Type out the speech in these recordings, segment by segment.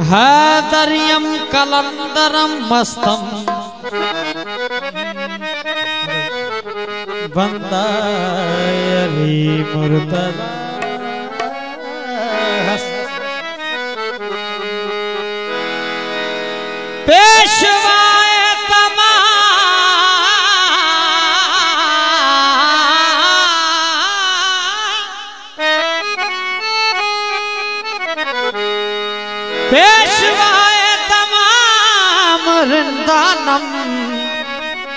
हैदरियम कलंदरम मस्तम बंदायरी मुर्तदा पेशवाए तमाम रिंदानम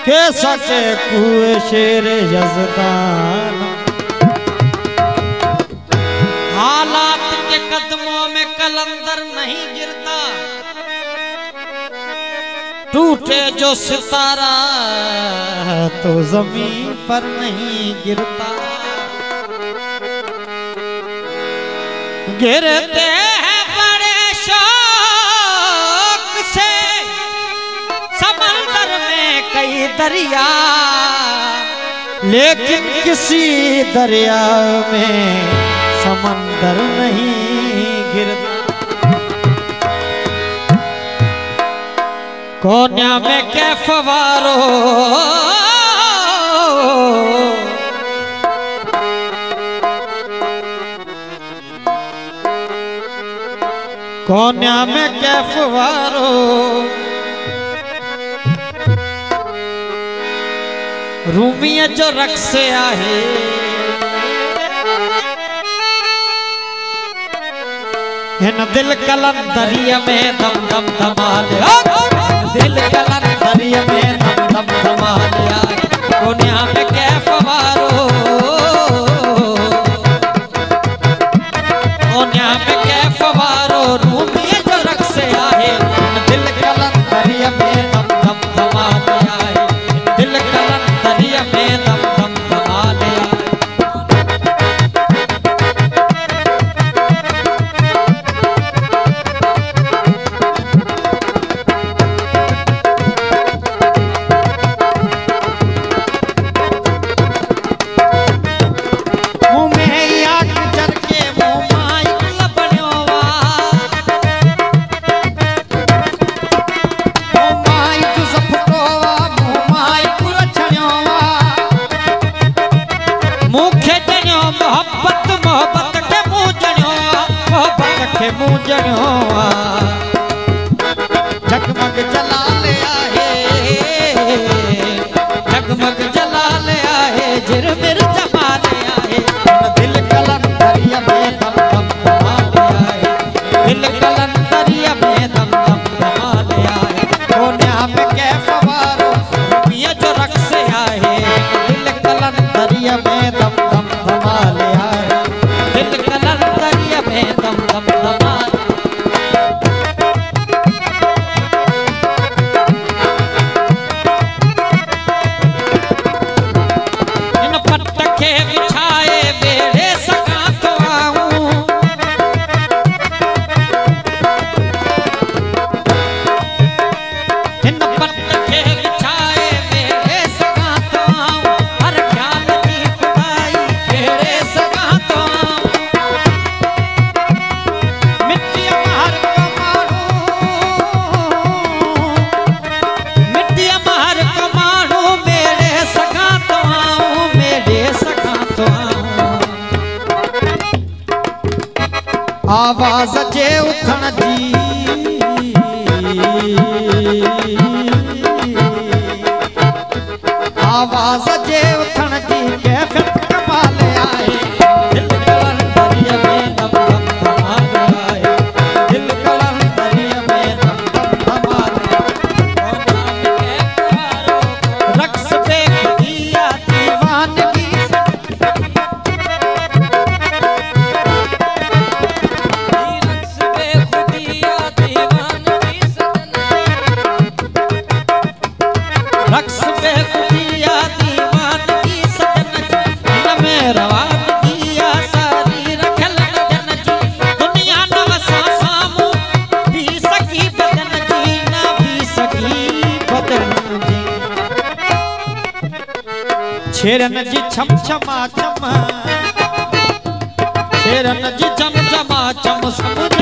के सके कुए शेर यज़दानम। हालात के कदमों में कलंदर नहीं गिरता, टूटे जो सितारा तो जमीन पर नहीं गिरता। गिरते हैं बड़े शौक से समंदर में कई दरिया, लेकिन किसी दरिया में समंदर नहीं गिरता। कोन्या में कैफ वारो कोन्या में कैफ वारो रूमिया जो रक्स आहे हिन दिल कलंदरिया में दम दम धमाल, दिल कलंदरिया में दम दम धमाल आए। कोन्या में कैफ वारो कोन्या में कैफ वारो रूमिया जो रक्स आहे दिल कलंदरिया में दम दम धमाल आए। दिल कलंदरिया में दम दम धमाल आए। जगमग जला ले आहे जगमग जला ले आहे जिरमिर जमा ले आहे दिल कलंदरिया में दम दम धमाल आए। दिल कलंदरिया में दम दम धमाल आए। कोन्या में कैफ वारो रूमिया जो रक्स आहे दिल कलंदरिया में दम दम धमाल आए। दिल कलंदरिया में दम दम धमाल। आवाज जे उठण जी आवाज जे उठण जी कैफियत कमाल आए। दिल कलंदरिया में दम दम धमाल आए। दिल कलंदरिया में दम दम धमाल आए। रक्स बेखुदिया दीवानगी रक्स बेखुदिया दीवानगी सजन इन में रवानगी सारी रखल जन जी। दुनिया न वसा सामू भी सकी बदन जी ना भी सकी बदन जी। छेरन जी छम छमा छम छेरन जी छम छमा छम समुझ